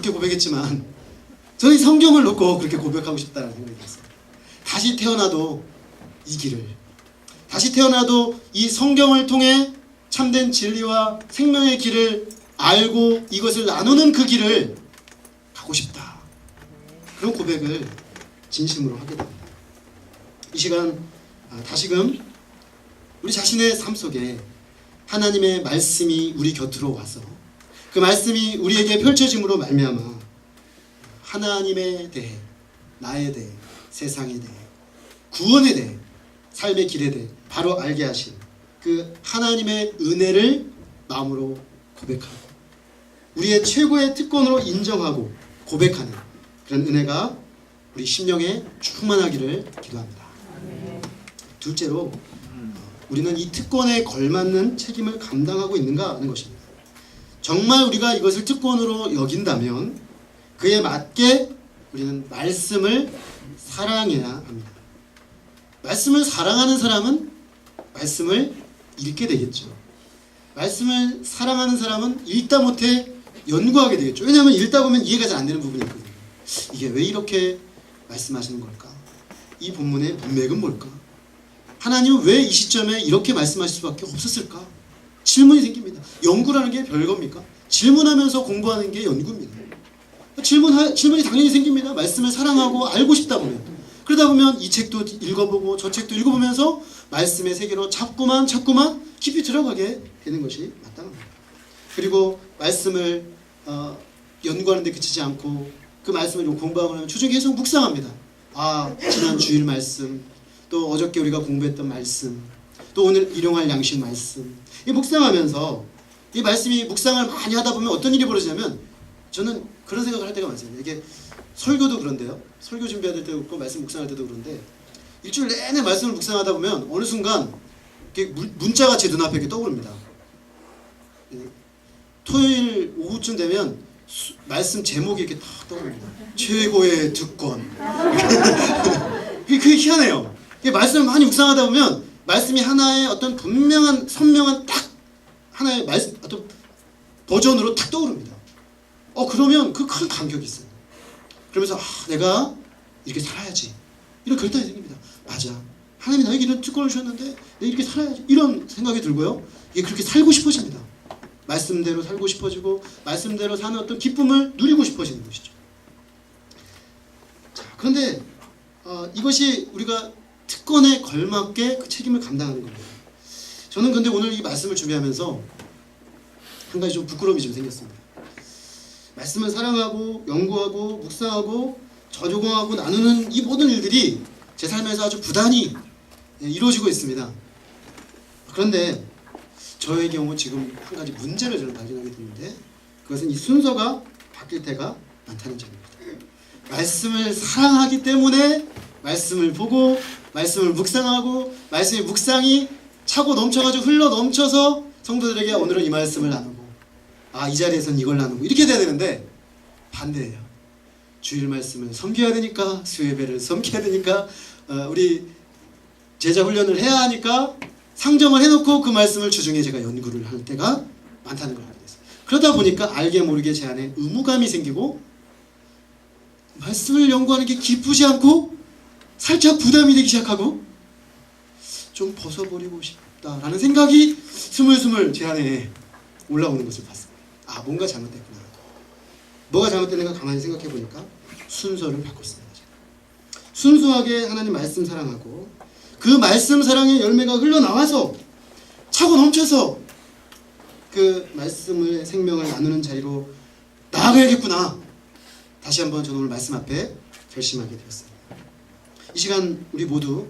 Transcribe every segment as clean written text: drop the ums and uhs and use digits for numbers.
그렇게 고백했지만 저는 이 성경을 놓고 그렇게 고백하고 싶다는 생각이 들었어요. 다시 태어나도 이 길을, 다시 태어나도 이 성경을 통해 참된 진리와 생명의 길을 알고 이것을 나누는 그 길을 가고 싶다. 그런 고백을 진심으로 하게 됩니다. 이 시간 다시금 우리 자신의 삶 속에 하나님의 말씀이 우리 곁으로 와서 그 말씀이 우리에게 펼쳐짐으로 말미암아 하나님에 대해, 나에 대해, 세상에 대해, 구원에 대해, 삶의 길에 대해 바로 알게 하신 그 하나님의 은혜를 마음으로 고백하고 우리의 최고의 특권으로 인정하고 고백하는 그런 은혜가 우리 심령에 충만하기를 기도합니다. 둘째로 우리는 이 특권에 걸맞는 책임을 감당하고 있는가 하는 것입니다. 정말 우리가 이것을 특권으로 여긴다면 그에 맞게 우리는 말씀을 사랑해야 합니다. 말씀을 사랑하는 사람은 말씀을 읽게 되겠죠. 말씀을 사랑하는 사람은 읽다 못해 연구하게 되겠죠. 왜냐하면 읽다 보면 이해가 잘 안 되는 부분이 있거든요. 이게 왜 이렇게 말씀하시는 걸까? 이 본문의 문맥은 뭘까? 하나님은 왜 이 시점에 이렇게 말씀하실 수밖에 없었을까? 질문이 생깁니다. 연구라는 게 별겁니까? 질문하면서 공부하는 게 연구입니다. 질문이 당연히 생깁니다. 말씀을 사랑하고 알고 싶다 보면. 그러다 보면 이 책도 읽어보고 저 책도 읽어보면서 말씀의 세계로 자꾸만 깊이 들어가게 되는 것이 마땅합니다. 그리고 말씀을 연구하는 데 그치지 않고 그 말씀을 공부하고 나면 주중에 계속 묵상합니다. 지난 주일 말씀, 또 어저께 우리가 공부했던 말씀, 또 오늘 일용할 양식 말씀, 이 묵상하면서 이 말씀이 묵상을 많이 하다 보면 어떤 일이 벌어지냐면 저는 그런 생각을 할 때가 많습니다. 이게 설교도 그런데요. 설교 준비할 때도 그렇고 말씀 묵상할 때도 그런데 일주일 내내 말씀을 묵상하다 보면 어느 순간 이렇게 문자가 제 눈앞에 이렇게 떠오릅니다. 토요일 오후쯤 되면 말씀 제목이 이렇게 딱 떠오릅니다. 최고의 특권. 그게 희한해요. 말씀을 많이 묵상하다 보면 말씀이 하나의 어떤 분명한 선명한 딱 하나의 어떤 버전으로 딱 떠오릅니다. 그러면 그 큰 감격이 있어요. 그러면서 내가 이렇게 살아야지. 이런 결단이 생깁니다. 맞아. 하나님이 나에게 이런 특권을 주셨는데 내가 이렇게 살아야지. 이런 생각이 들고요. 이게 그렇게 살고 싶어집니다. 말씀대로 살고 싶어지고 말씀대로 사는 어떤 기쁨을 누리고 싶어지는 것이죠. 자, 그런데 이것이 우리가 특권에 걸맞게 그 책임을 감당하는 겁니다. 저는 근데 오늘 이 말씀을 준비하면서 한 가지 좀 부끄러움이 좀 생겼습니다. 말씀을 사랑하고 연구하고 묵상하고 저조공하고 나누는 이 모든 일들이 제 삶에서 아주 부단히 이루어지고 있습니다. 그런데 저의 경우 지금 한 가지 문제를 저는 발견하게 됐는데 그것은 이 순서가 바뀔 때가 많다는 점입니다. 말씀을 사랑하기 때문에 말씀을 보고 말씀을 묵상하고 말씀의 묵상이 차고 넘쳐가지고 흘러 넘쳐서 성도들에게 오늘은 이 말씀을 나누고 이 자리에서는 이걸 나누고 이렇게 돼야 되는데 반대예요. 주일 말씀을 섬겨야 되니까 수요예배를 섬겨야 되니까 우리 제자 훈련을 해야 하니까 상정을 해놓고 그 말씀을 주중에 제가 연구를 할 때가 많다는 걸 알게 됐어요. 그러다 보니까 알게 모르게 제 안에 의무감이 생기고 말씀을 연구하는 게 기쁘지 않고 살짝 부담이 되기 시작하고 좀 벗어버리고 싶다라는 생각이 스물스물 제 안에 올라오는 것을 봤습니다. 뭔가 잘못됐구나. 뭐가 잘못됐는가 가만히 생각해 보니까 순서를 바꿨습니다. 순수하게 하나님 말씀 사랑하고 그 말씀 사랑의 열매가 흘러나와서 차고 넘쳐서 그 말씀의 생명을 나누는 자리로 나아가야겠구나. 다시 한번 저는 오늘 말씀 앞에 결심하게 되었습니다. 이 시간 우리 모두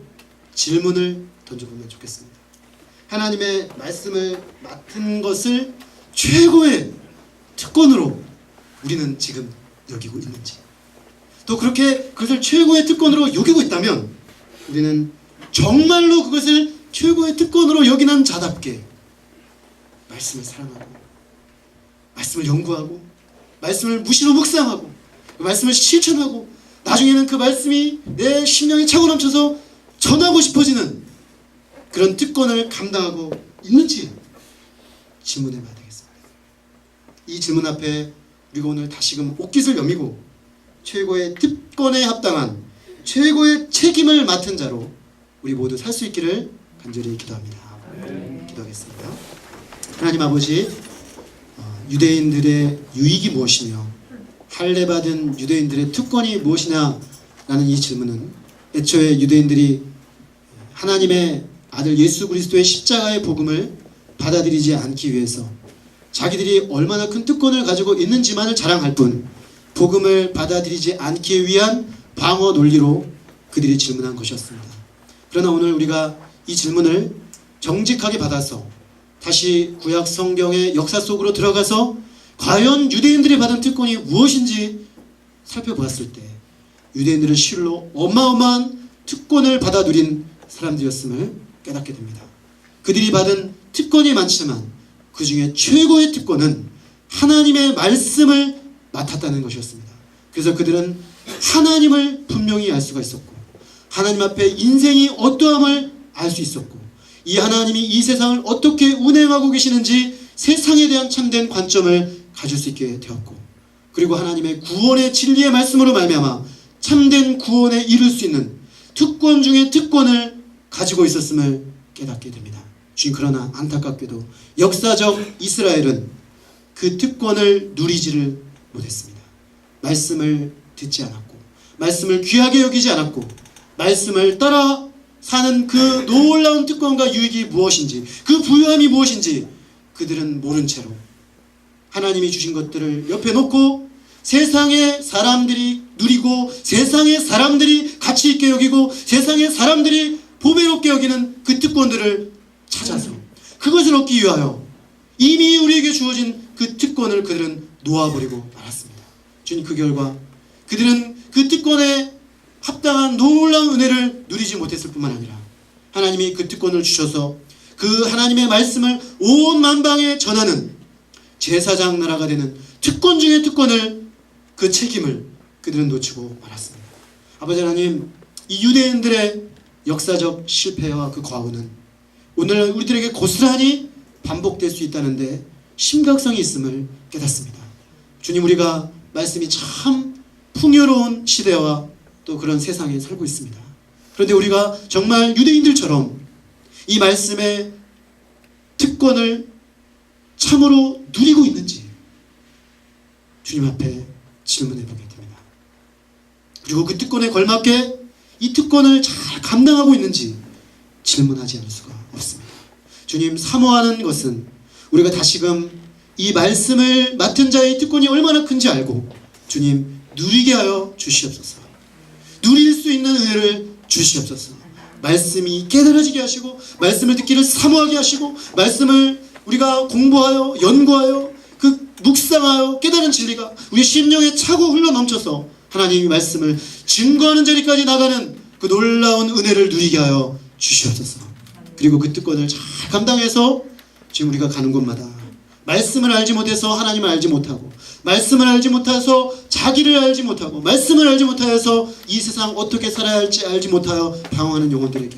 질문을 던져보면 좋겠습니다. 하나님의 말씀을 맡은 것을 최고의 특권으로 우리는 지금 여기고 있는지, 또 그렇게 그것을 최고의 특권으로 여기고 있다면 우리는 정말로 그것을 최고의 특권으로 여기는 자답게 말씀을 사랑하고 말씀을 연구하고 말씀을 무시로 묵상하고 그 말씀을 실천하고 나중에는 그 말씀이 내 심령에 차고 넘쳐서 전하고 싶어지는 그런 특권을 감당하고 있는지 질문해봐야 되겠습니다. 이 질문 앞에 우리가 오늘 다시금 옷깃을 여미고 최고의 특권에 합당한 최고의 책임을 맡은 자로 우리 모두 살 수 있기를 간절히 기도합니다. 기도하겠습니다. 하나님 아버지, 유대인들의 유익이 무엇이며 할례받은 유대인들의 특권이 무엇이냐라는 이 질문은 애초에 유대인들이 하나님의 아들 예수 그리스도의 십자가의 복음을 받아들이지 않기 위해서 자기들이 얼마나 큰 특권을 가지고 있는지만을 자랑할 뿐 복음을 받아들이지 않기 위한 방어 논리로 그들이 질문한 것이었습니다. 그러나 오늘 우리가 이 질문을 정직하게 받아서 다시 구약 성경의 역사 속으로 들어가서 과연 유대인들이 받은 특권이 무엇인지 살펴보았을 때 유대인들은 실로 어마어마한 특권을 받아 누린 사람들이었음을 깨닫게 됩니다. 그들이 받은 특권이 많지만 그 중에 최고의 특권은 하나님의 말씀을 맡았다는 것이었습니다. 그래서 그들은 하나님을 분명히 알 수가 있었고 하나님 앞에 인생이 어떠함을 알 수 있었고 이 하나님이 이 세상을 어떻게 운행하고 계시는지 세상에 대한 참된 관점을 가질 수 있게 되었고 그리고 하나님의 구원의 진리의 말씀으로 말미암아 참된 구원에 이를 수 있는 특권 중에 특권을 가지고 있었음을 깨닫게 됩니다. 주님, 그러나 안타깝게도 역사적 이스라엘은 그 특권을 누리지를 못했습니다. 말씀을 듣지 않았고 말씀을 귀하게 여기지 않았고 말씀을 따라 사는 그 놀라운 특권과 유익이 무엇인지 그 부유함이 무엇인지 그들은 모른 채로 하나님이 주신 것들을 옆에 놓고 세상의 사람들이 누리고 세상의 사람들이 가치 있게 여기고 세상의 사람들이 보배롭게 여기는 그 특권들을 찾아서 그것을 얻기 위하여 이미 우리에게 주어진 그 특권을 그들은 놓아버리고 말았습니다. 주님, 그 결과 그들은 그 특권에 합당한 놀라운 은혜를 누리지 못했을 뿐만 아니라 하나님이 그 특권을 주셔서 그 하나님의 말씀을 온 만방에 전하는 제사장 나라가 되는 특권 중의 특권을 그 책임을 그들은 놓치고 말았습니다. 아버지 하나님, 이 유대인들의 역사적 실패와 그 과오는 오늘 우리들에게 고스란히 반복될 수 있다는데 심각성이 있음을 깨닫습니다. 주님, 우리가 말씀이 참 풍요로운 시대와 또 그런 세상에 살고 있습니다. 그런데 우리가 정말 유대인들처럼 이 말씀의 특권을 참으로 누리고 있는지 주님 앞에 질문해 보게 됩니다. 그리고 그 특권에 걸맞게 이 특권을 잘 감당하고 있는지 질문하지 않을 수가 없습니다. 주님, 사모하는 것은 우리가 다시금 이 말씀을 맡은 자의 특권이 얼마나 큰지 알고 주님, 누리게 하여 주시옵소서. 누릴 수 있는 은혜를 주시옵소서. 말씀이 깨달아지게 하시고 말씀을 듣기를 사모하게 하시고 말씀을 우리가 공부하여 연구하여 그 묵상하여 깨달은 진리가 우리 심령에 차고 흘러넘쳐서 하나님의 말씀을 증거하는 자리까지 나가는 그 놀라운 은혜를 누리게 하여 주시옵소서. 그리고 그 특권을 잘 감당해서 지금 우리가 가는 곳마다 말씀을 알지 못해서 하나님을 알지 못하고 말씀을 알지 못해서 자기를 알지 못하고 말씀을 알지 못하여서 이 세상 어떻게 살아야 할지 알지 못하여 방황하는 영혼들에게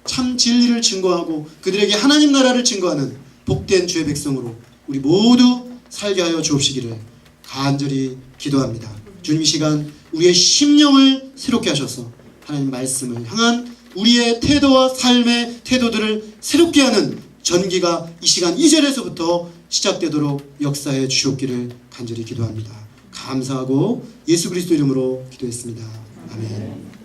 참 진리를 증거하고 그들에게 하나님 나라를 증거하는 복된 주의 백성으로 우리 모두 살게 하여 주옵시기를 간절히 기도합니다. 주님, 이 시간 우리의 심령을 새롭게 하셔서 하나님 말씀을 향한 우리의 태도와 삶의 태도들을 새롭게 하는 전기가 이 시간 이 자리에서부터 시작되도록 역사해 주옵기를 간절히 기도합니다. 감사하고 예수 그리스도 이름으로 기도했습니다. 아멘.